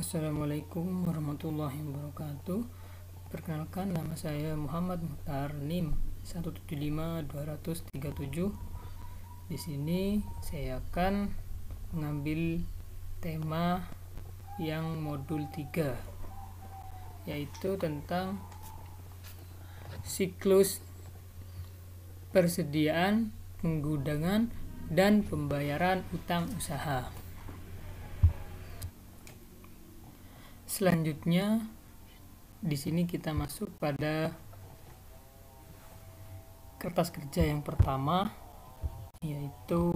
Assalamualaikum warahmatullahi wabarakatuh. Perkenalkan, nama saya Muhammad Muhtar, NIM 175237. Di sini saya akan mengambil tema yang modul 3, yaitu tentang siklus persediaan, penggunaan, dan pembayaran utang usaha. Selanjutnya, di sini kita masuk pada kertas kerja yang pertama, yaitu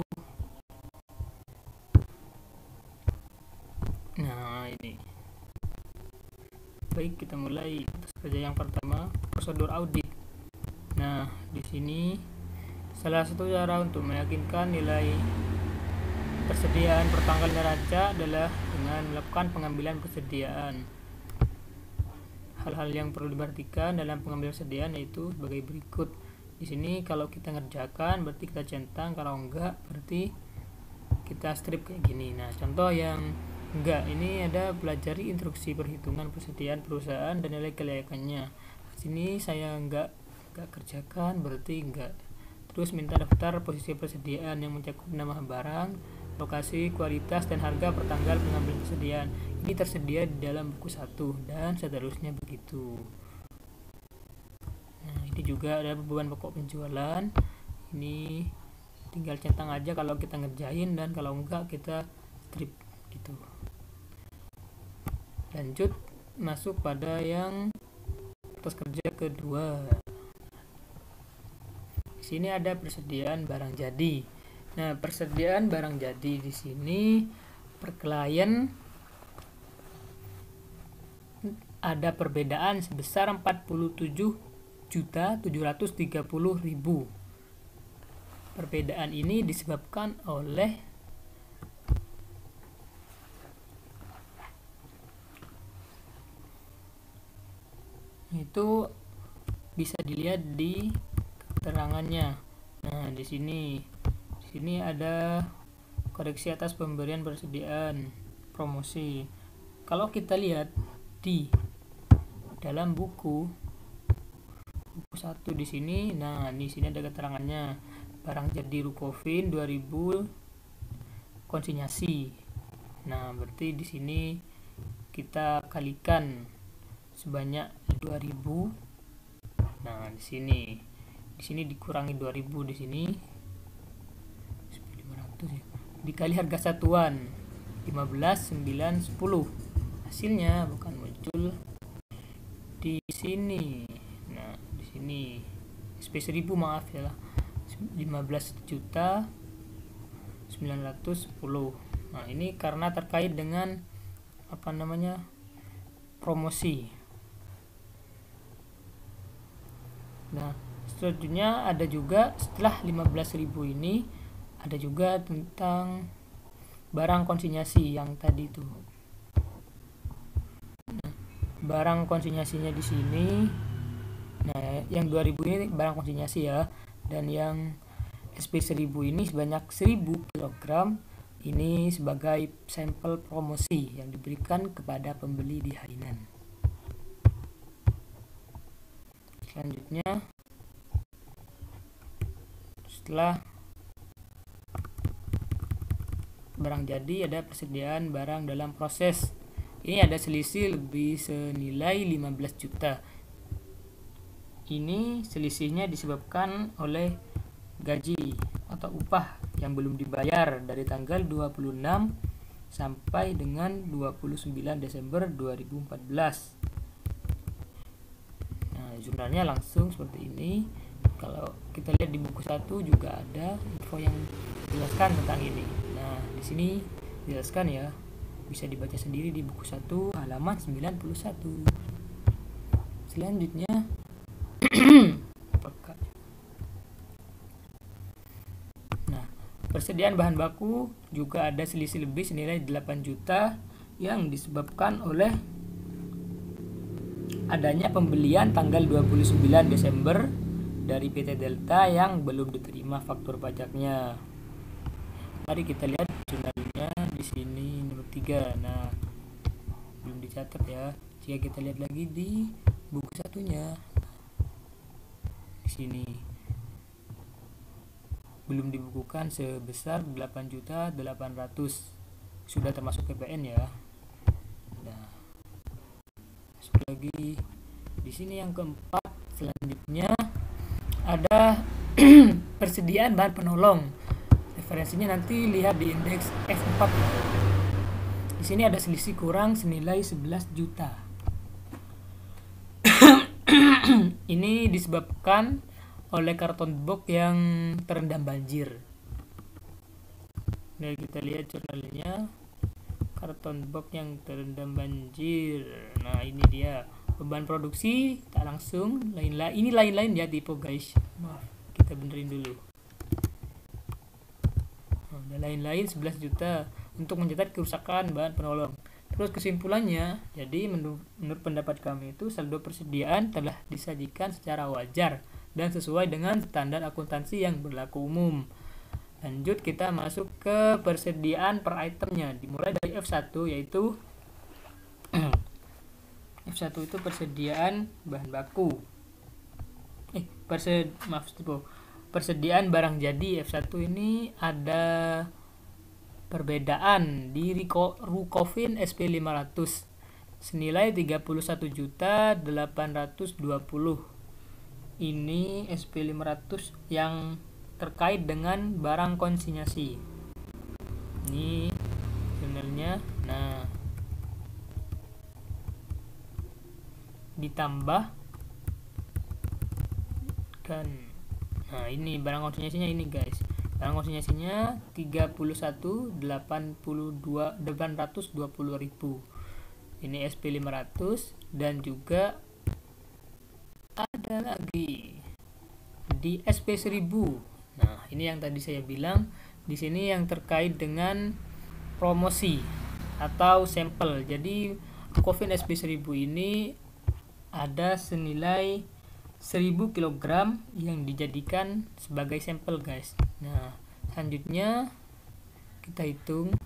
ini. Baik, kita mulai kertas kerja yang pertama, prosedur audit. Nah, di sini salah satu cara untuk meyakinkan nilai persediaan pertanggal neraca adalah dengan melakukan pengambilan persediaan. Hal-hal yang perlu diperhatikan dalam pengambilan persediaan yaitu sebagai berikut. Di sini kalau kita ngerjakan berarti kita centang, kalau enggak berarti kita strip kayak gini. Nah, contoh yang enggak ini ada pelajari instruksi perhitungan persediaan perusahaan dan nilai kelayakannya. Di sini saya enggak kerjakan berarti enggak. Terus minta daftar posisi persediaan yang mencakup nama barang, lokasi, kualitas, dan harga pertanggal pengambilan persediaan. Ini tersedia di dalam buku 1 dan seterusnya begitu. Nah, ini juga ada beban pokok penjualan. Ini tinggal centang aja kalau kita ngerjain, dan kalau enggak kita strip gitu. Lanjut masuk pada yang kertas kerja kedua. Di sini ada persediaan barang jadi. Nah, persediaan barang jadi di sini per klien ada perbedaan sebesar 47.730.000. Perbedaan ini disebabkan oleh itu bisa dilihat di keterangannya. Nah, di sini ada koreksi atas pemberian persediaan promosi. Kalau kita lihat di dalam buku 1 di sini, nah di sini ada keterangannya. Barang jadi Rukofin 2000 konsinyasi. Nah, berarti di sini kita kalikan sebanyak 2000. Nah, di sini dikurangi 2000 di sini dikali harga satuan 15, 9, 10. Hasilnya bukan muncul di sini. Nah, di sini SP 1000 maaf ya, 15.910. Nah, ini karena terkait dengan promosi. Nah, selanjutnya ada juga setelah 15.000 ini ada juga tentang barang konsinyasi yang tadi itu. Nah, barang konsinyasinya di sini. Nah, yang 2000 ini barang konsinyasi ya, dan yang SP 1000 ini sebanyak 1000 kg. Ini sebagai sampel promosi yang diberikan kepada pembeli di Hainan. Selanjutnya, setelah barang jadi ada persediaan barang dalam proses. Ini ada selisih lebih senilai 15 juta. Ini selisihnya disebabkan oleh gaji atau upah yang belum dibayar dari tanggal 26 sampai dengan 29 Desember 2014. Nah, jumlahnya langsung seperti ini. Kalau kita lihat di buku 1 juga ada info yang menjelaskan tentang ini. Nah, di sini dijelaskan ya, bisa dibaca sendiri di buku 1 halaman 91. Selanjutnya nah, persediaan bahan baku juga ada selisih lebih senilai 8 juta yang disebabkan oleh adanya pembelian tanggal 29 Desember dari PT Delta yang belum diterima faktur pajaknya. Mari kita lihat jurnalnya di sini nomor 3. Nah, belum dicatat ya. Jika kita lihat lagi di buku satunya, di sini belum dibukukan sebesar 8.800.000, sudah termasuk PPN ya. Nah, masuk lagi di sini yang keempat. Selanjutnya ada persediaan bahan penolong. Referensinya nanti lihat di indeks F4. Di sini ada selisih kurang senilai 11 juta. Ini disebabkan oleh karton box yang terendam banjir. Nah, kita lihat jurnalnya, karton box yang terendam banjir. Nah, ini dia beban produksi tak langsung lain-lain ya typo guys, maaf, kita benerin dulu. Nah, lain-lain 11 juta untuk mencatat kerusakan bahan penolong. Terus kesimpulannya, jadi menurut pendapat kami itu saldo persediaan telah disajikan secara wajar dan sesuai dengan standar akuntansi yang berlaku umum. Lanjut kita masuk ke persediaan per itemnya, dimulai dari F1 yaitu F1 itu persediaan bahan baku. Persediaan barang jadi. F1 ini ada perbedaan di Rukovin SP500 senilai 31.820. Ini SP500 yang terkait dengan barang konsinyasi. Ini jurnalnya. Nah, ditambah kan, nah ini barang konsinyasinya ini guys, barang konsinyasinya 31.820.000. Ini SP500 dan juga ada lagi di SP1000. Nah, ini yang tadi saya bilang di sini yang terkait dengan promosi atau sampel. Jadi Rukovin SP1000 ini ada senilai 1000 kg yang dijadikan sebagai sampel guys. Nah, selanjutnya kita hitung.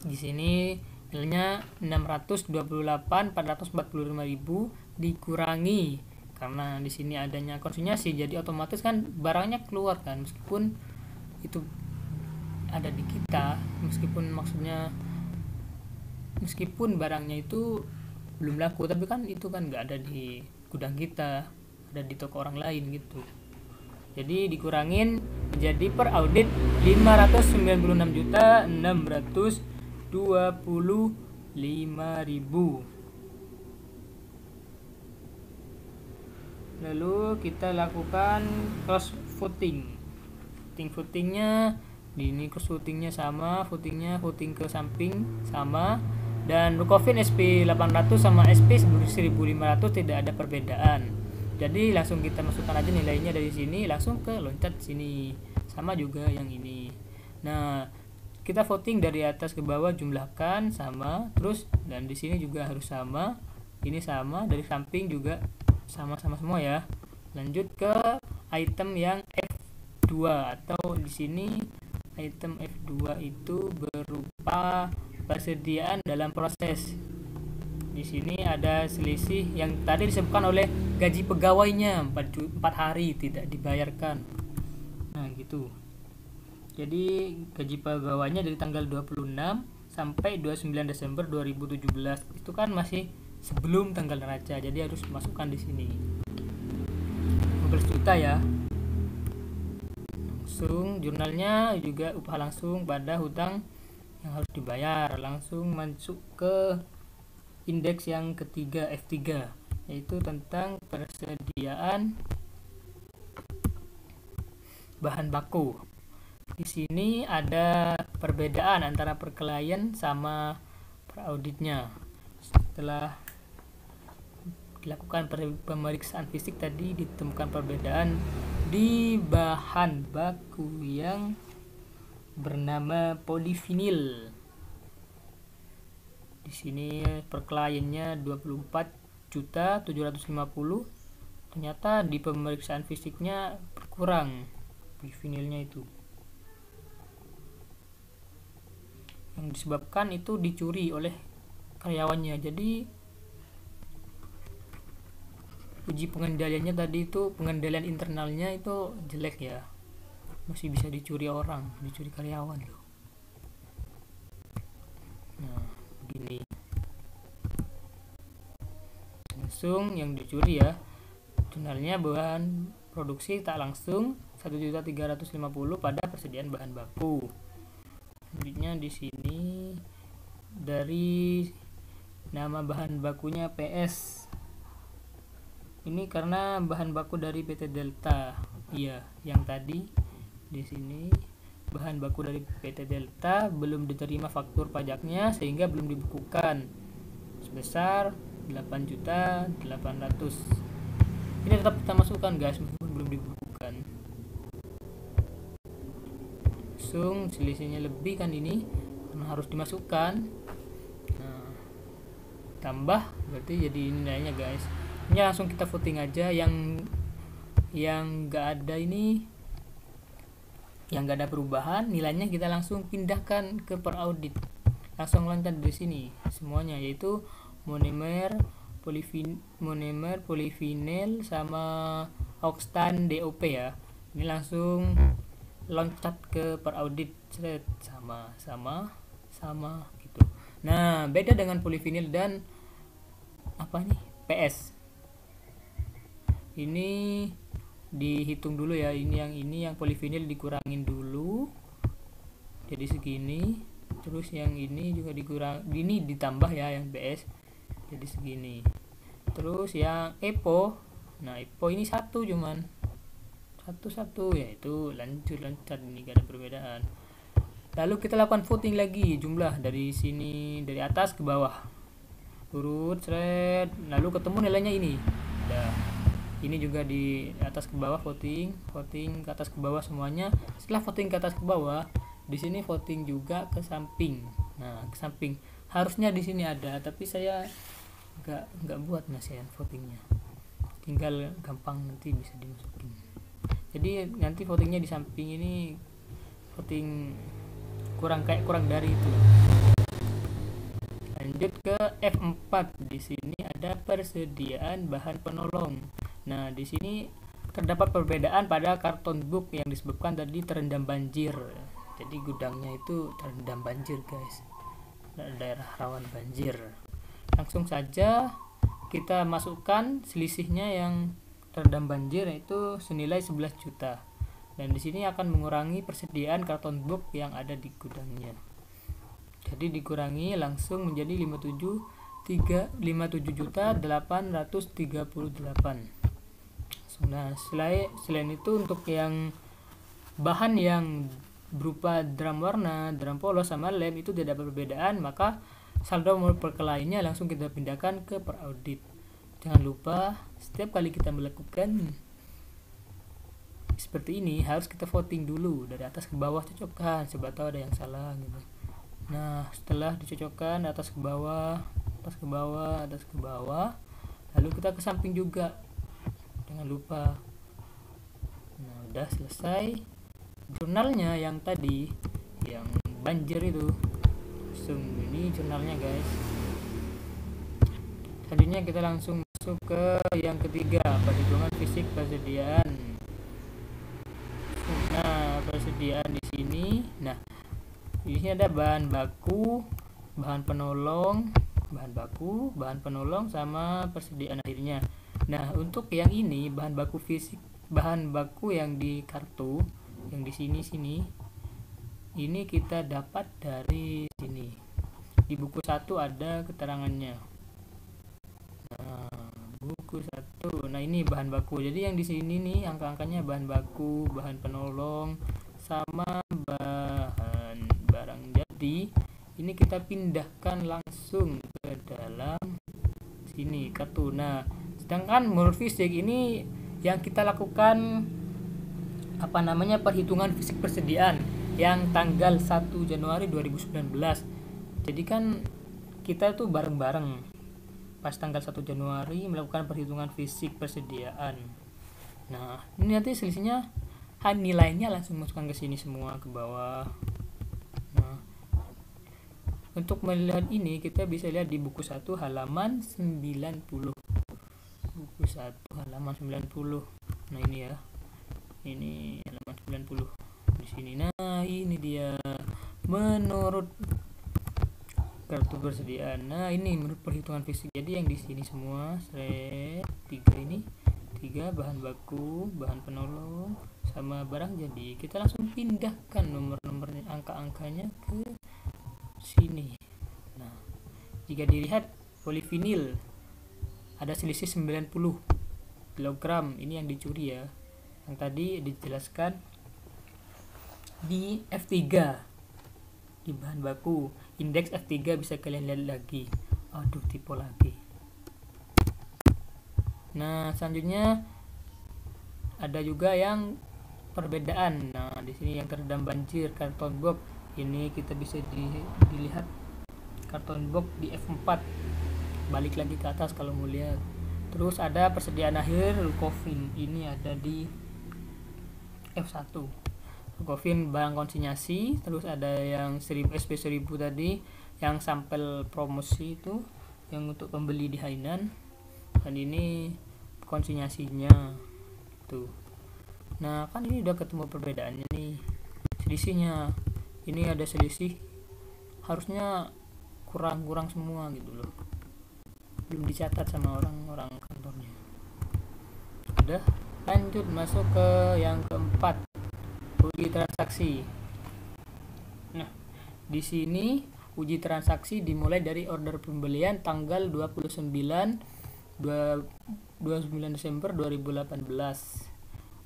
Di sini nilainya 628.445.000 dikurangi karena di sini adanya konsinyasi, jadi otomatis kan barangnya keluar kan, meskipun itu ada di kita, meskipun barangnya itu belum laku, tapi kan itu kan nggak ada di gudang kita, ada di toko orang lain gitu. Jadi dikurangin menjadi per audit 596.625.000. Lalu kita lakukan cross voting. Votingnya di ini cross votingnya sama, voting ke samping sama, dan Rukovin SP800 sama SP 1500 tidak ada perbedaan. Jadi langsung kita masukkan aja nilainya dari sini, langsung ke loncat sini. Sama juga yang ini. Nah, kita voting dari atas ke bawah, jumlahkan sama, terus dan di sini juga harus sama. Ini sama, dari samping juga sama-sama semua ya. Lanjut ke item yang F2 atau di sini item F2 itu berupa persediaan dalam proses. Di sini ada selisih yang tadi disebutkan oleh gaji pegawainya 4 hari tidak dibayarkan. Nah, gitu. Jadi gaji pegawainya dari tanggal 26 sampai 29 Desember 2017. Itu kan masih sebelum tanggal neraca, jadi harus masukkan di sini 15 juta ya. Langsung jurnalnya juga upah langsung pada hutang yang harus dibayar. Langsung masuk ke indeks yang ketiga F3, yaitu tentang persediaan bahan baku. Di sini ada perbedaan antara per klien sama per auditnya. Setelah dilakukan pemeriksaan fisik tadi ditemukan perbedaan di bahan baku yang bernama polivinil. Di sini per kliennya 24.750.000. Ternyata di pemeriksaan fisiknya berkurang polivinilnya itu. yang disebabkan itu dicuri oleh karyawannya. Jadi uji pengendaliannya tadi itu, pengendalian internalnya itu jelek ya, masih bisa dicuri orang, dicuri karyawan loh. Nah begini, langsung yang dicuri ya, jurnalnya bahan produksi tak langsung 1.350.000 pada persediaan bahan baku. Selanjutnya di sini dari nama bahan bakunya PS. Ini karena bahan baku dari PT Delta. Iya, yang tadi di sini bahan baku dari PT Delta belum diterima faktur pajaknya sehingga belum dibukukan sebesar 8.800.000. Ini tetap kita masukkan guys meskipun belum dibukukan. Langsung selisihnya lebih kan ini karena harus dimasukkan. Nah, tambah berarti jadi nilainya guys. Ini langsung kita voting aja, yang nggak ada ini, yang nggak ada perubahan, nilainya kita langsung pindahkan ke per audit, langsung loncat dari sini semuanya, yaitu monomer, polivinil sama oxtan DOP ya. Ini langsung loncat ke per audit, sama gitu. Nah beda dengan polivinil dan apa nih PS, ini dihitung dulu ya, ini yang polivinil dikurangin dulu jadi segini, terus yang ini juga ini ditambah ya yang PS jadi segini, terus yang EPO, nah EPO ini satu ya, itu lancar ini gak ada perbedaan. Lalu kita lakukan voting lagi jumlah dari sini, dari atas ke bawah urut thread, lalu ketemu nilainya ini. Nah, ini juga di atas ke bawah voting ke atas ke bawah semuanya. Setelah voting ke atas ke bawah, di sini voting juga ke samping. Nah, ke samping harusnya di sini ada, tapi saya nggak buat nasihan votingnya. Tinggal gampang nanti bisa dimasukin. Jadi nanti votingnya di samping ini voting kurang dari itu. Lanjut ke F4. Di sini ada persediaan bahan penolong. Nah, di sini terdapat perbedaan pada karton book yang disebabkan tadi terendam banjir. Jadi gudangnya itu terendam banjir, guys. Daerah rawan banjir. Langsung saja kita masukkan selisihnya yang terendam banjir, yaitu senilai 11 juta. Dan di sini akan mengurangi persediaan karton book yang ada di gudangnya. Jadi dikurangi langsung menjadi 57.838. Nah, selain itu untuk yang bahan yang berupa drum warna, drum polos sama lem itu tidak ada perbedaan, maka saldo perkelainnya langsung kita pindahkan ke per audit. Jangan lupa setiap kali kita melakukan seperti ini harus kita voting dulu dari atas ke bawah, cocokkan, coba tahu ada yang salah gitu. Nah, setelah dicocokkan atas ke bawah, lalu kita ke samping juga, jangan lupa. Nah, udah selesai. Jurnalnya yang tadi, yang banjir itu, ini jurnalnya guys. Selanjutnya kita langsung masuk ke yang ketiga, perhitungan fisik persediaan. Nah, persediaan di sini. Nah, di sini ada bahan baku, bahan penolong, sama persediaan akhirnya. Nah, untuk yang ini bahan baku fisik, bahan baku yang di kartu, yang di sini ini kita dapat dari sini. Di buku 1 ada keterangannya. Nah, buku 1. Nah, ini bahan baku. Jadi yang di sini nih angka-angkanya bahan baku, bahan penolong, sama bahan barang jadi. Ini kita pindahkan langsung ke dalam sini kartu. Nah, sedangkan menurut fisik ini yang kita lakukan perhitungan fisik persediaan yang tanggal 1 Januari 2019. Jadi kan kita tuh bareng-bareng pas tanggal 1 Januari melakukan perhitungan fisik persediaan. Nah, ini nanti selisihnya nilainya langsung masukkan ke sini semua ke bawah. Nah, Untuk melihat ini kita bisa lihat di buku 1 halaman 90. Buku 1 halaman 90. Nah ini ya, ini halaman 90 di sini. Nah ini dia menurut kartu persediaan. Nah ini menurut perhitungan fisik. Jadi yang di sini semua 3 ini 3 bahan baku, bahan penolong sama barang jadi. Kita langsung pindahkan nomor-nomornya, angka-angkanya ke sini. Nah jika dilihat polivinil ada selisih 90 kg, ini yang dicuri ya. Yang tadi dijelaskan di F3 di bahan baku, indeks F3 bisa kalian lihat lagi. Aduh, tipe lagi. Nah selanjutnya ada juga yang perbedaan. Nah di sini yang terendam banjir, karton box. Ini kita bisa dilihat karton box di F4, balik lagi ke atas kalau mau lihat. Terus ada persediaan akhir Lukofin, ini ada di F1. Lukofin barang konsinyasi. Terus ada yang 1000 SP1000 tadi yang sampel promosi itu yang untuk pembeli di Hainan, dan ini konsinyasinya tuh. Nah kan ini udah ketemu perbedaannya nih, selisihnya. Ini ada selisih, harusnya kurang semua gitu loh, belum dicatat sama orang-orang kantornya. Udah, lanjut masuk ke yang keempat, uji transaksi. Nah di sini uji transaksi dimulai dari order pembelian tanggal 29 Desember 2018.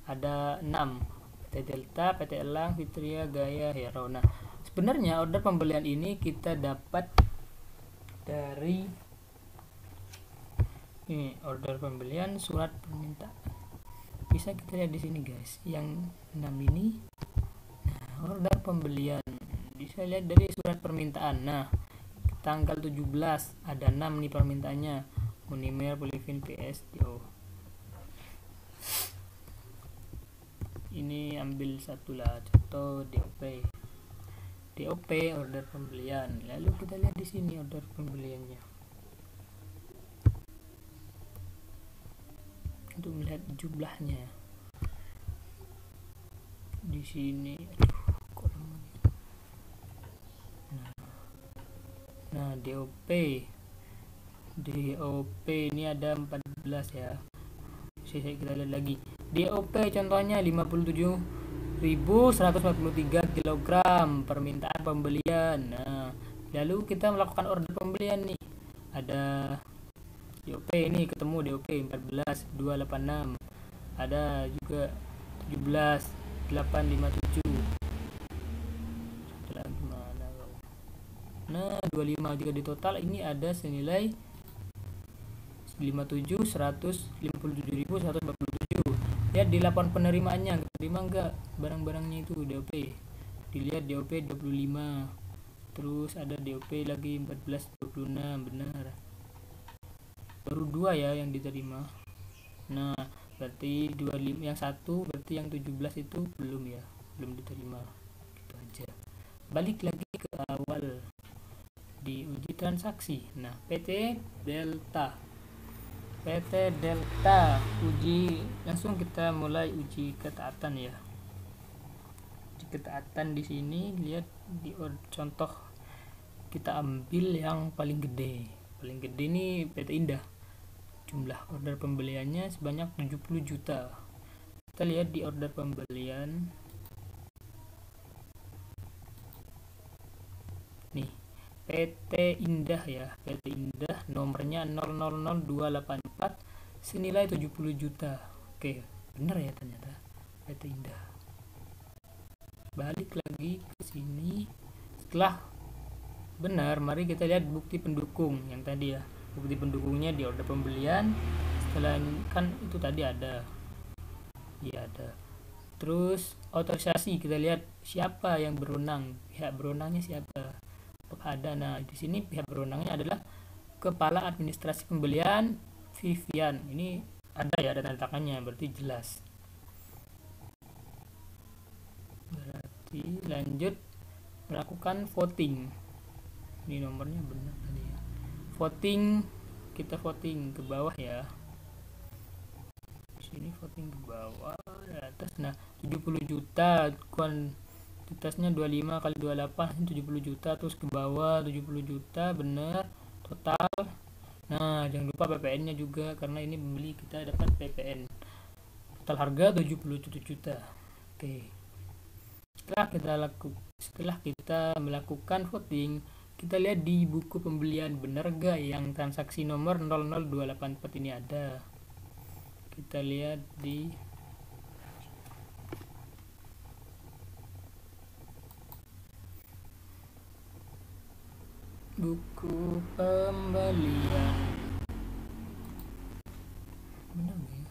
Ada 6, PT Delta, PT Elang, Fitria, Gaya, Hero. Nah sebenarnya order pembelian ini kita dapat dari ini, order pembelian surat permintaan. Bisa kita lihat di sini guys, yang 6 ini. Nah order pembelian bisa lihat dari surat permintaan. Nah tanggal 17 ada 6 nih permintaannya, Unimer, Polivin, PS, DO. Ini ambil satu lah, contoh DOP order pembelian. Lalu kita lihat di sini order pembeliannya untuk melihat jumlahnya. Di sini nah DOP ini ada 14 ya. Kita lihat lagi DOP contohnya 57.143 kg permintaan pembelian. Nah lalu kita melakukan order pembelian nih, ada DOP ini ketemu DOP 14.286, ada juga 17.857. Nah 25 jika di total ini ada senilai 57.157.147. Lihat di laporan penerimaannya, terima enggak barang-barangnya itu DOP. Dilihat DOP 25, terus ada DOP lagi 14.26, benar. Baru 2 ya yang diterima. Nah berarti 25 yang satu, berarti yang 17 itu belum ya, belum diterima. Gitu aja. Balik lagi ke awal di uji transaksi. Nah PT Delta uji, langsung kita mulai uji ketaatan ya. Uji ketaatan di sini lihat di contoh, kita ambil yang paling gede ini PT Indah. Jumlah order pembeliannya sebanyak 70 juta. Kita lihat di order pembelian nih, PT Indah ya, PT Indah nomornya 000284 senilai 70 juta. Oke, bener ya ternyata PT Indah. Balik lagi ke sini. Setelah benar, mari kita lihat bukti pendukung yang tadi ya. Bukti pendukungnya di order pembelian. Setelah kan itu tadi ada. Iya ada. Terus otorisasi, kita lihat siapa yang berwenang, pihak berwenangnya siapa. Ada. Nah di sini pihak berwenangnya adalah Kepala Administrasi Pembelian Vivian. Ini ada ya, ada tanda tangannya, berarti jelas. Berarti lanjut melakukan voting. ini nomornya benar tadi ya. Voting, kita voting ke bawah ya, di sini voting ke bawah di atas. Nah 70 juta kuantitasnya 25 kali 28 70 juta, terus ke bawah 70 juta bener total. Nah jangan lupa PPN nya juga, karena ini membeli kita dapat PPN, total harga 77 juta. Oke, setelah kita melakukan voting, kita lihat di buku pembelian bener gak yang transaksi nomor 00284 ini ada. Kita lihat di buku pembelian, bener gak ya,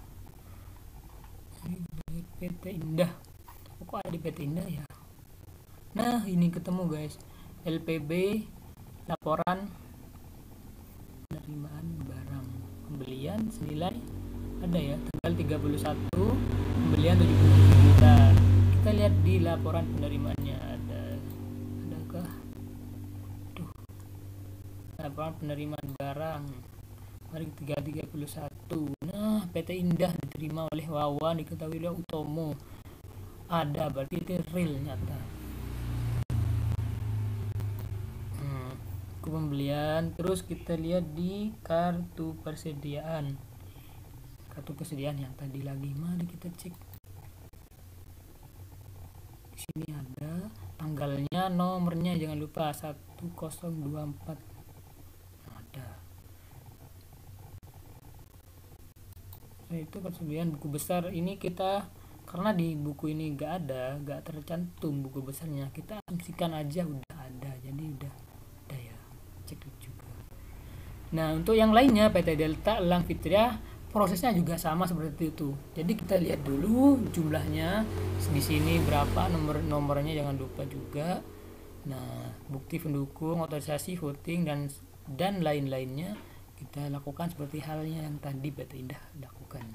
ini PT Indah, kok ada PT Indah ya. Nah ini ketemu guys, LPB laporan penerimaan barang pembelian senilai ada ya, tanggal 31 pembelian 77 juta. Kita lihat di laporan penerimaannya adakah laporan penerimaan barang hari 31. Nah PT Indah diterima oleh Wawan, diketahui oleh Utomo, ada, berarti itu real nyata. Pembelian. Terus kita lihat di kartu persediaan yang tadi lagi, mari kita cek. Di sini ada tanggalnya, nomornya jangan lupa 1024 ada. Nah itu persediaan buku besar ini, kita karena di buku ini gak tercantum buku besarnya, kita asumsikan aja udah ada, jadi udah ada ya, cek juga. Nah untuk yang lainnya PT Delta Elang Fitria prosesnya juga sama seperti itu. Jadi kita lihat dulu jumlahnya di sini berapa, nomornya jangan lupa juga. Nah bukti pendukung, otorisasi, voting dan lain-lainnya kita lakukan seperti halnya yang tadi PT Indah lakukan.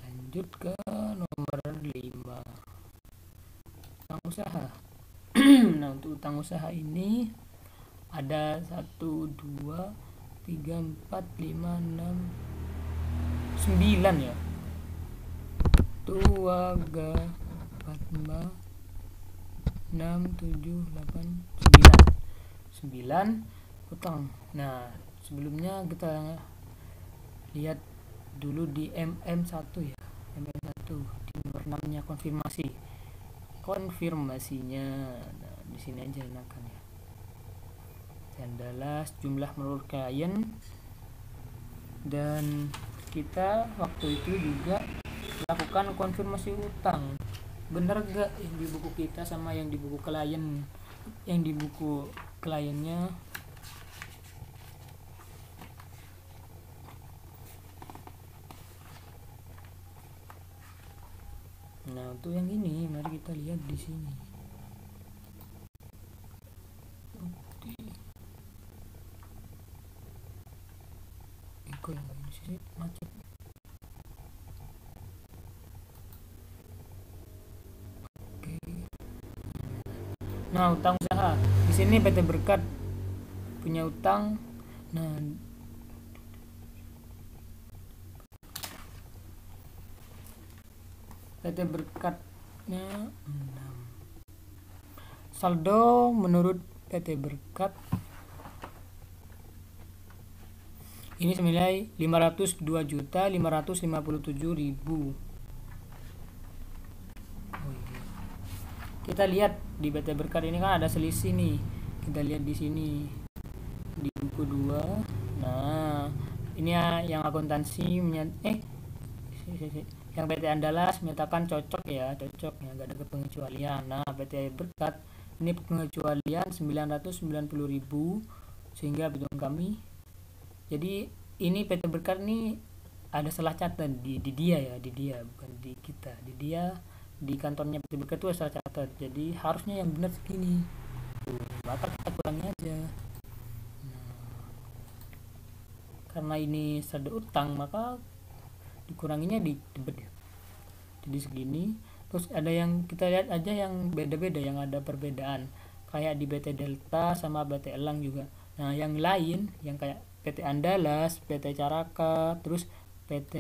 Lanjut ke nomor 5, utang usaha. Nah untuk utang usaha ini ada 1, 2, 3, 4, 5, 6, 9 ya. 2, 3, 4, 5, 6, 7, 8, 9 utang. Nah sebelumnya kita lihat dulu di MM1 ya, MM1 di nomor 6 nya konfirmasinya. Nah di sini aja enakan ya, adalah jumlah menurut klien, dan kita waktu itu juga lakukan konfirmasi utang, bener gak yang di buku kita sama yang di buku klien, yang di buku kliennya. Nah untuk yang ini mari kita lihat di sini. Kok yang ini sih macet. Oke. Nah utang usaha di sini PT Berkat punya utang. Nah PT Berkatnya 6. Saldo menurut PT Berkat ini senilai 502.557.000. Kita lihat di PT Berkat ini kan ada selisih nih. Kita lihat di sini di buku 2. Nah, ini yang akuntansi yang PT Andalas menyatakan cocok ya, enggak ada pengecualian. Nah, PT Berkat ini pengecualian 990.000 sehingga hitung kami. Jadi ini PT Berkat ini ada salah catat di dia ya, di dia bukan di kita. Di dia di kantornya PT Berkat itu salah catat. Jadi harusnya yang benar segini. Maka kita kurangi aja. Nah, karena ini saldo utang maka dikuranginya di debit ya. Jadi segini. Terus ada yang kita lihat aja yang beda-beda, yang ada perbedaan. kayak di PT Delta sama PT Elang juga. Nah yang lain yang kayak PT Andalas, PT Caraka, terus PT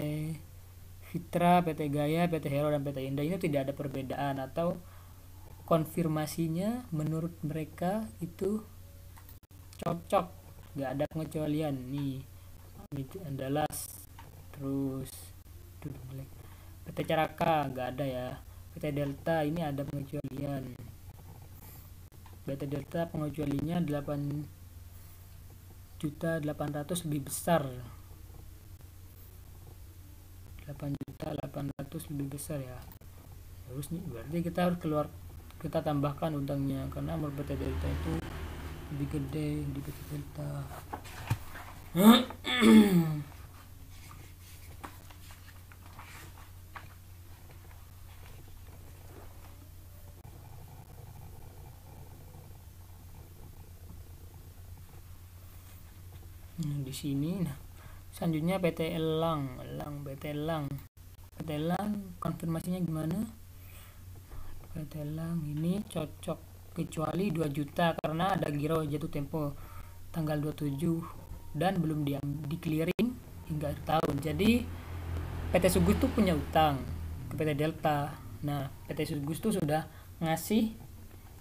Fitra, PT Gaya, PT Hero, dan PT Indah ini tidak ada perbedaan atau konfirmasinya menurut mereka itu cocok, nggak ada pengecualian. Nih Andalas, terus PT Caraka nggak ada ya. PT Delta ini ada pengecualian. PT Delta pengecualinya 8.800.000 lebih besar. 8.800.000 lebih besar ya. Terus nih berarti kita harus kita tambahkan utangnya karena menurut PT Delta itu lebih gede di PT Delta. Di sini nah selanjutnya PT Elang, PT Elang konfirmasinya gimana? PT Elang ini cocok kecuali 2 juta karena ada giro jatuh tempo tanggal 27 dan belum di clearing hingga akhir tahun. Jadi PT Sugus tuh punya utang ke PT Delta. Nah PT Sugus tuh sudah ngasih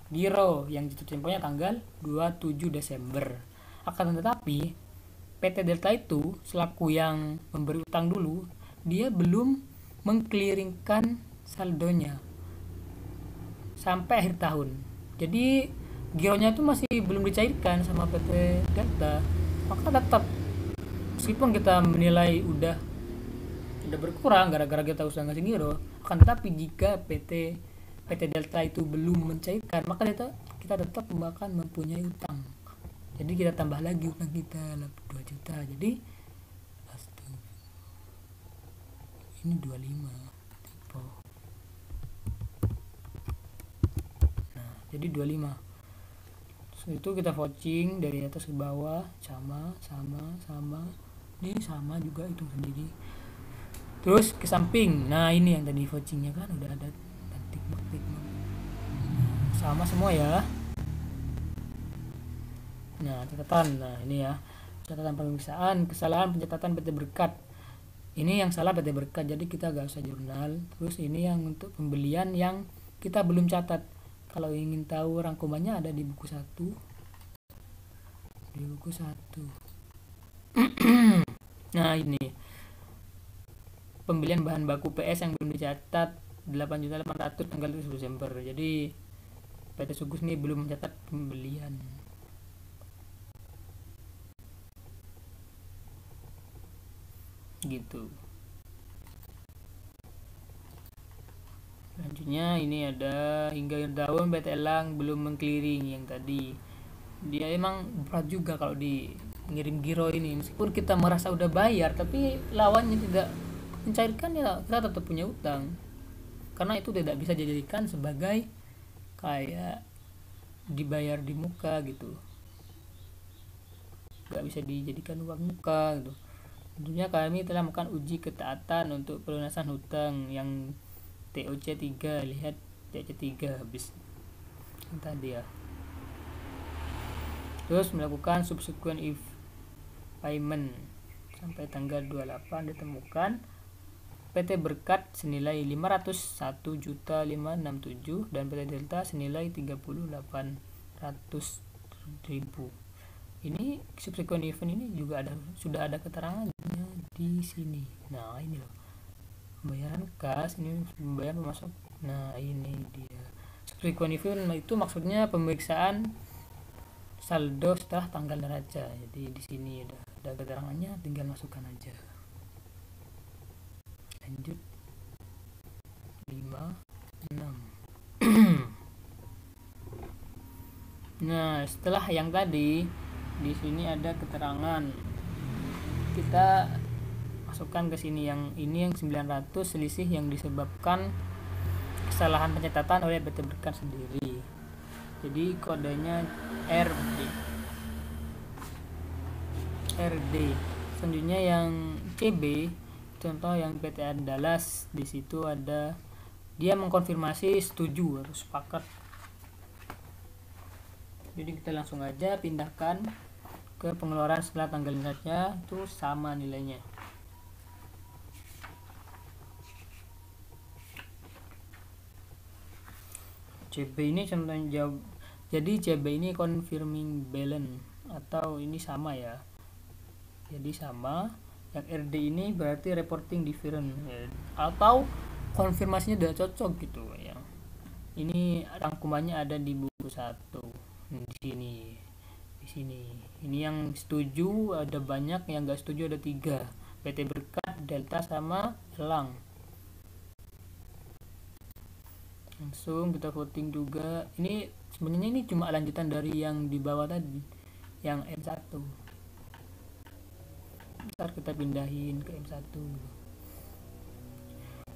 giro yang jatuh temponya tanggal 27 Desember. Akan tetapi PT Delta itu selaku yang memberi utang dulu, dia belum mengclearingkan saldonya sampai akhir tahun. Jadi gironya itu masih belum dicairkan sama PT Delta. Maka tetap meskipun kita menilai udah berkurang gara-gara kita usaha ngasih giro, akan tetapi jika PT Delta itu belum mencairkan, maka kita tetap akan mempunyai utang. Jadi kita tambah lagi utang kita 2 juta. Jadi ini 25 tipe. Nah, jadi 25. So, itu kita vouching dari atas ke bawah sama. Ini sama juga itu sendiri. Terus ke samping. Nah, ini yang tadi vouchingnya kan udah ada tikmak. Sama semua ya. Nah catatan, nah ini ya catatan pemeriksaan kesalahan pencatatan PT Berkat. Ini yang salah PT Berkat, jadi kita gak usah jurnal. Terus ini yang untuk pembelian yang kita belum catat. Kalau ingin tahu rangkumannya ada di buku 1. Di buku 1. Nah ini pembelian bahan baku PS yang belum dicatat 8.800.000 tanggal 1 Desember. Jadi PT Sugus ini belum mencatat pembelian. Gitu. Selanjutnya ini ada hingga akhir tahun PT Elang belum mengclearing yang tadi. Dia emang berat juga kalau di ngirim giro ini, meskipun kita merasa udah bayar tapi lawannya tidak mencairkan, ya kita tetap punya utang. Karena itu tidak bisa dijadikan sebagai kayak dibayar di muka gitu. Gak bisa dijadikan uang muka gitu. Tentunya kami telah melakukan uji ketaatan untuk pelunasan hutang yang TOC 3. Lihat TOC 3 habis yang tadi ya. Terus melakukan subsequent if payment sampai tanggal 28 ditemukan PT Berkat senilai 501.567 dan PT Delta senilai 38.100.000. Ini subsequent event ini juga sudah ada keterangannya di sini. Nah ini loh pembayaran kas, ini pembayaran masuk. Nah ini dia subsequent event itu maksudnya pemeriksaan saldo setelah tanggal neraca. Jadi di sini ada keterangannya, tinggal masukkan aja. Lanjut 5, 6. Nah setelah yang tadi di sini ada keterangan, kita masukkan ke sini. Yang ini yang 900 selisih yang disebabkan kesalahan pencatatan oleh PT Berkat sendiri. Jadi kodenya RD. Selanjutnya yang CB, contoh yang PT Andalas, di situ ada dia mengkonfirmasi setuju atau sepakat Jadi kita langsung aja pindahkan ke pengeluaran setelah tanggal neraca, itu sama nilainya. CB ini contohnya jawab. Jadi CB ini confirming balance atau ini sama ya. Jadi sama. Yang RD ini berarti reporting different ya, atau konfirmasinya udah cocok gitu ya. Ini rangkumannya ada di buku 1 di sini. Ini yang setuju ada banyak, yang enggak setuju ada 3. PT Berkat, Delta sama Elang. Langsung kita voting juga. Ini sebenarnya ini cuma lanjutan dari yang di bawah tadi, yang M1. Ntar kita pindahin ke M1 dulu.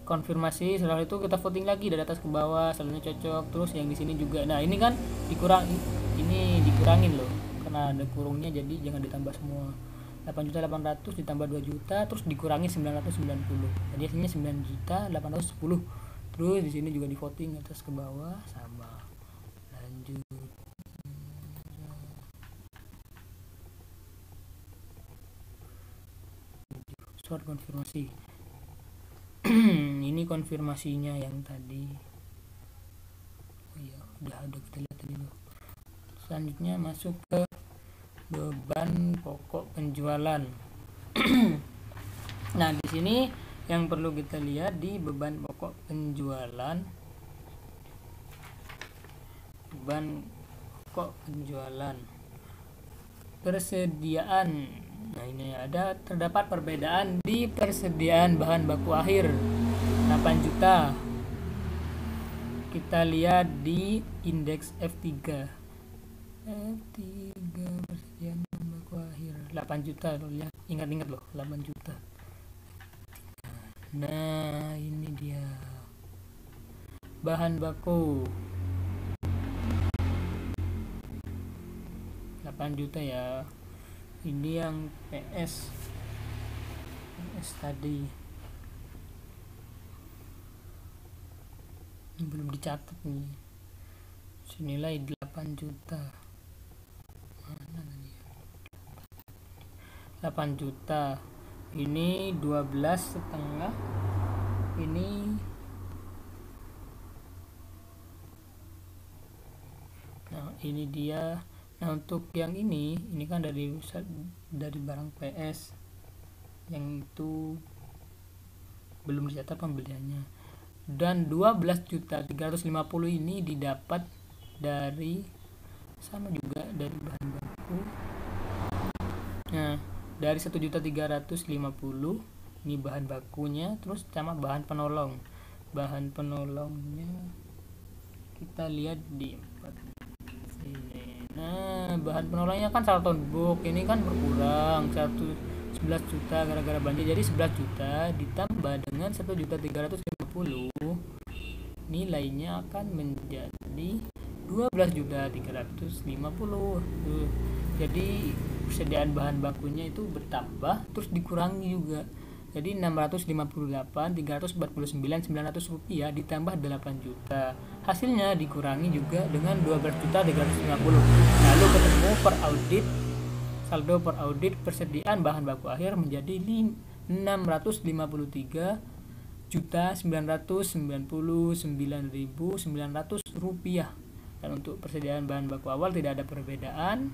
Konfirmasi, setelah itu kita voting lagi dari atas ke bawah, selalunya cocok. Terus yang di sini juga. Nah, ini kan dikurangin loh. Karena ada kurungnya, jadi jangan ditambah semua. 8.800.000 ditambah 2 juta, terus dikurangi 990. Jadi hasilnya 9.810.000. Terus di sini juga di voting atas ke bawah sama. Lanjut. Surat konfirmasi. Ini konfirmasinya yang tadi. Oh iya, udah kita lihat tadi loh. Selanjutnya masuk ke beban pokok penjualan. Nah, di sini yang perlu kita lihat di beban pokok penjualan. Beban pokok penjualan. Persediaan. Nah, ini terdapat perbedaan di persediaan bahan baku akhir 8 juta. Kita lihat di indeks F3 persediaan bahan baku akhir 8 juta loh, lihat, ingat loh, 8 juta. Nah, ini dia bahan baku 8 juta ya. Ini yang PS tadi ini belum dicatat nih. Senilai 8 juta. Mana tadi? 8 juta. Ini 12,5. Ini nah, ini dia. Nah, untuk yang ini kan dari barang PS yang itu belum dicatat pembeliannya. Dan 12.350.000 ini didapat dari sama juga dari bahan baku. Nah, dari 1.350.000 ini bahan bakunya, terus sama bahan penolong. Bahan penolongnya kita lihat di 4 sini. Nah, bahan penolongnya kan saldo book ini kan berkurang 11 juta gara-gara belanja, jadi 11 juta ditambah dengan 1.350.000 nilainya akan menjadi 12.350.000. Jadi persediaan bahan bakunya itu bertambah terus dikurangi juga. Jadi 658.349.900 rupiah ditambah 8 juta. Hasilnya dikurangi juga dengan 12.350. Lalu ketemu per audit, saldo per audit persediaan bahan baku akhir menjadi 659.999.900 rupiah. Dan untuk persediaan bahan baku awal tidak ada perbedaan,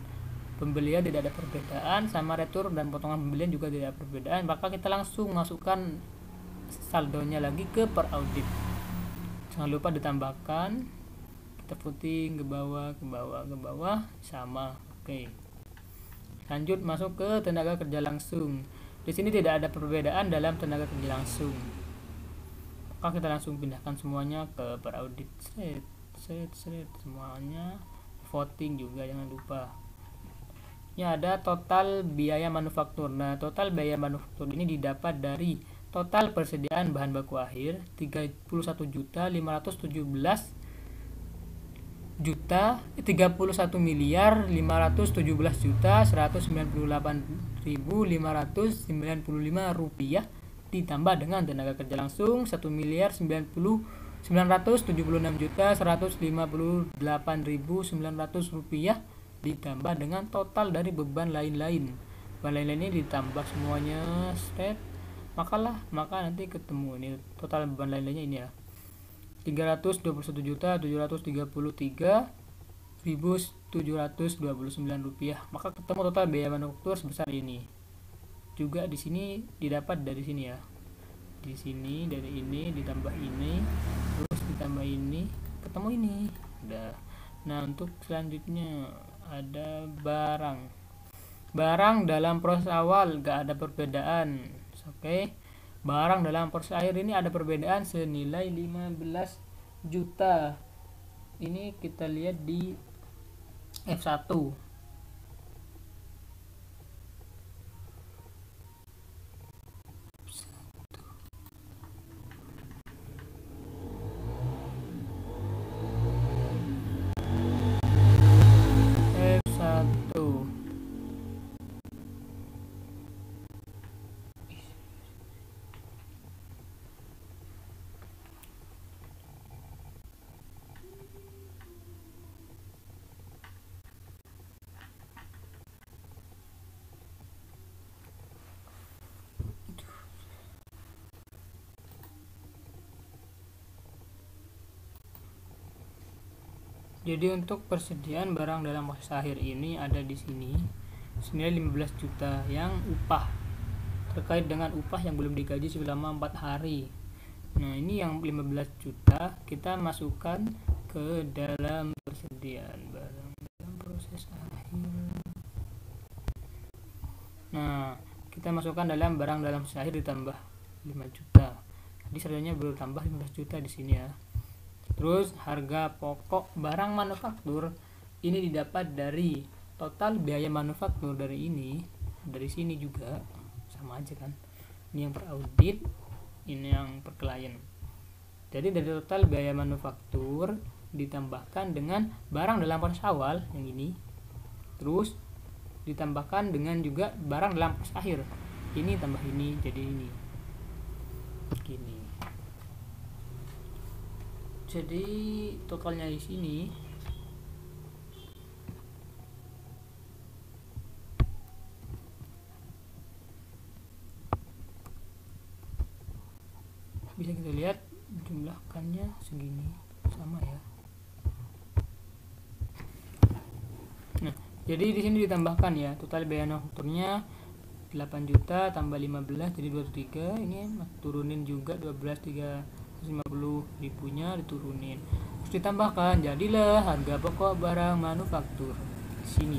pembelian tidak ada perbedaan, sama retur dan potongan pembelian juga tidak ada perbedaan. Maka kita langsung masukkan saldonya lagi ke per audit. Jangan lupa ditambahkan, kita voting ke bawah sama. Oke. Lanjut masuk ke tenaga kerja langsung. Di sini tidak ada perbedaan dalam tenaga kerja langsung. Maka kita langsung pindahkan semuanya ke per audit. Set semuanya. Voting juga jangan lupa. Ya, ada total biaya manufaktur. Nah, total biaya manufaktur ini didapat dari total persediaan bahan baku akhir 31.517.198.595 rupiah ditambah dengan tenaga kerja langsung 1.976.158.900 rupiah ditambah dengan total dari beban lain-lain. Beban lain-lain ini ditambah semuanya set, maka nanti ketemu ini total beban lain-lainnya ini ya, 321,733.729 rupiah. Maka ketemu total biaya manufaktur sebesar ini. Juga di sini didapat dari sini ya, di sini dari ini ditambah ini terus ditambah ini ketemu ini udah. Nah, untuk selanjutnya ada barang dalam proses awal gak ada perbedaan. Oke, barang dalam proses akhir ini ada perbedaan senilai 15 juta. Ini kita lihat di F1. Jadi untuk persediaan barang dalam proses akhir ini ada di sini senilai 15 juta yang upah, terkait dengan upah yang belum digaji selama 4 hari. Nah, ini yang 15 juta kita masukkan ke dalam persediaan barang dalam proses akhir. Nah, kita masukkan dalam barang dalam proses akhir ditambah 5 juta. Jadi saldonya bertambah 15 juta di sini ya. Terus harga pokok barang manufaktur ini didapat dari total biaya manufaktur dari ini, dari sini juga sama aja kan. Ini yang per audit, ini yang per klien. Jadi dari total biaya manufaktur ditambahkan dengan barang dalam proses awal yang ini, terus ditambahkan dengan juga barang dalam proses akhir. Ini tambah ini jadi ini. Begini. Jadi totalnya di sini bisa kita lihat jumlahkannya segini, sama ya. Nah, jadi di sini ditambahkan ya, total biaya manufakturnya 8 juta tambah 15 jadi 23. Ini turunin juga 12.350 ribunya diturunin, terus ditambahkan jadilah harga pokok barang manufaktur sini.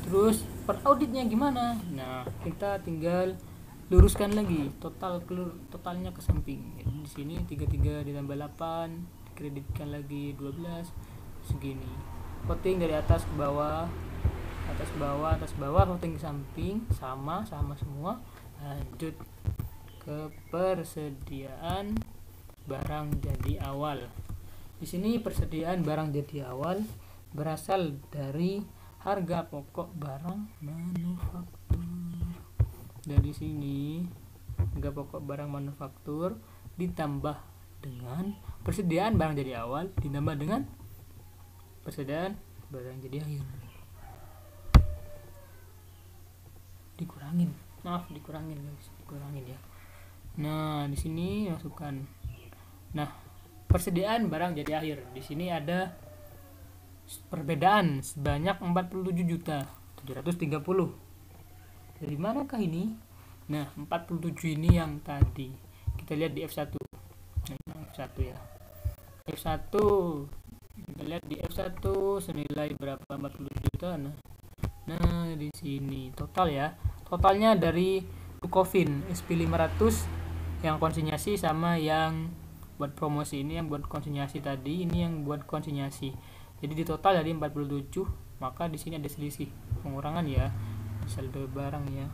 Terus per auditnya gimana? Nah, kita tinggal luruskan lagi totalnya ke samping. Jadi di sini 33 ditambah 8 dikreditkan lagi 12 segini. Voting dari atas ke bawah, voting ke samping, sama semua. Lanjut ke persediaan barang jadi awal. Di sini persediaan barang jadi awal berasal dari harga pokok barang manufaktur. Dari sini harga pokok barang manufaktur ditambah dengan persediaan barang jadi awal ditambah dengan persediaan barang jadi akhir. Dikurangin guys, dikurangin ya. Nah, di sini masukkan. Nah, persediaan barang jadi akhir. Di sini ada perbedaan sebanyak 47.730. Dari manakah ini? Nah, 47 ini yang tadi. Kita lihat di F1. Nah, F1 ya. F1 kita lihat di F1 senilai berapa? 40 juta. Nah, di sini total ya. Totalnya dari Bukofin SP500 yang konsinyasi sama yang buat promosi. Ini yang buat konsinyasi tadi, ini yang buat konsinyasi. Jadi di total dari 47, maka di sini ada selisih pengurangan ya saldo barang ya.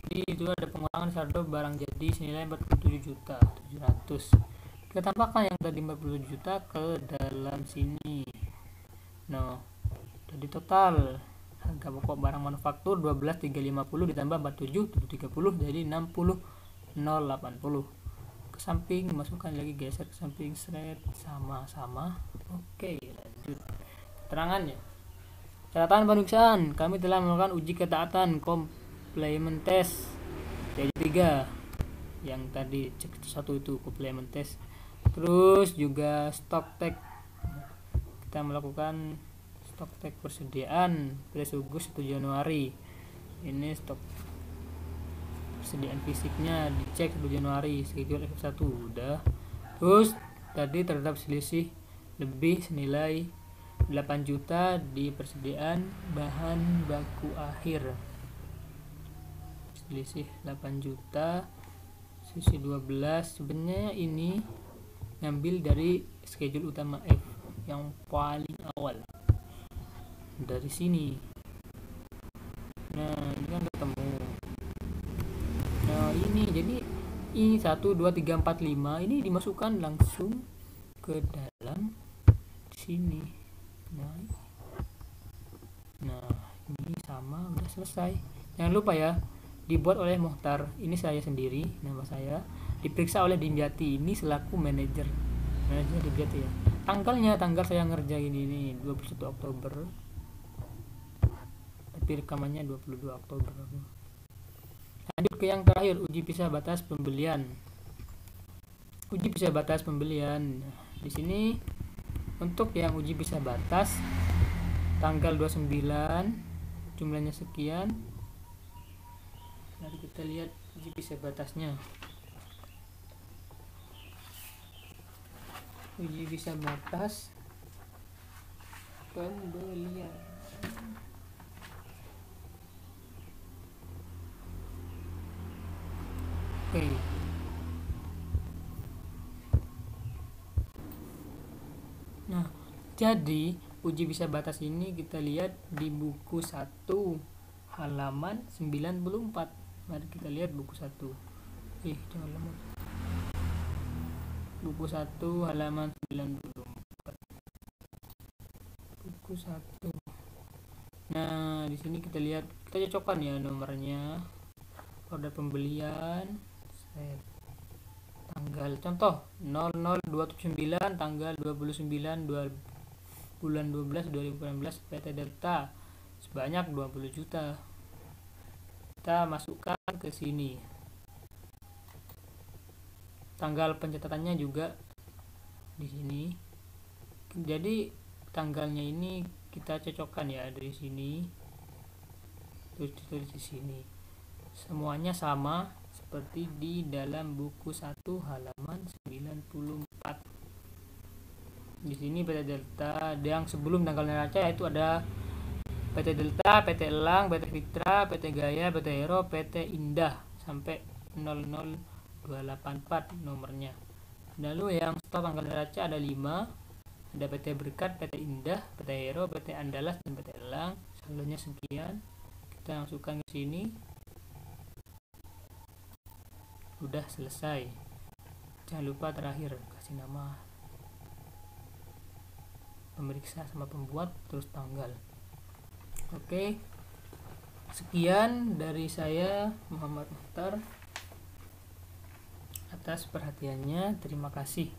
Jadi itu ada pengurangan saldo barang jadi senilai 47.700. Kita tambahkan yang tadi 47 juta ke dalam sini. Nah, jadi total harga pokok barang manufaktur 12.350 ditambah 47.730 jadi 60.080. Ke samping masukkan lagi, geser ke samping, shred sama-sama. Oke, lanjut Terangannya, catatan pemeriksaan, kami telah melakukan uji ketaatan complement test TJ3 yang tadi cek satu itu complement test. Terus juga stock take, kita melakukan stock take persediaan pre-sugus 1 Januari. Ini stok persediaan fisiknya dicek 1 Januari, schedule F1 udah. Terus tadi terhadap selisih lebih senilai 8 juta di persediaan bahan baku akhir, selisih 8 juta sisi 12. Sebenarnya ini ngambil dari schedule utama F yang paling awal dari sini. Nah ini kan ketemu. Nah ini jadi ini 1 2 3 4 5 ini dimasukkan langsung ke dalam sini. Nah ini sama, udah selesai. Jangan lupa ya, dibuat oleh Mohtar, ini saya sendiri, nama saya, diperiksa oleh Dimyati, ini selaku manajer Dimyati ya. Tanggal saya ngerjain ini 21 Oktober, tapi rekamannya 22 Oktober. Lanjut ke yang terakhir, uji pisah batas pembelian. Uji pisah batas pembelian. Di sini untuk yang uji pisah batas tanggal 29 jumlahnya sekian. Mari kita lihat uji pisah batasnya. Uji pisah batas pembelian. Oke. Nah, jadi uji pisah batas ini kita lihat di buku 1 halaman 94. Mari kita lihat buku 1. Jangan lama. Buku 1 halaman 94. Buku 1. Nah, di sini kita lihat, kita cocokkan ya nomornya. Order pembelian, tanggal contoh 00279 tanggal 29 bulan 12 2018 PT Delta sebanyak 20 juta. Kita masukkan ke sini. Tanggal pencatatannya juga di sini. Jadi tanggalnya ini kita cocokkan ya dari sini. Terus di sini. Semuanya sama seperti di dalam buku 1 halaman 94. Di sini PT Delta, yang sebelum tanggal neraca yaitu ada PT Delta, PT Elang, PT Fitra, PT Gaya, PT Hero, PT Indah sampai 00284 nomornya. Lalu yang stok tanggal neraca ada 5. Ada PT Berkat, PT Indah, PT Hero, PT Andalas dan PT Elang. Saldonya sekian. Kita masukkan ke sini. Udah selesai. Jangan lupa terakhir kasih nama pemeriksa sama pembuat terus tanggal. Oke, sekian dari saya Muhammad Mohtar. Atas perhatiannya terima kasih.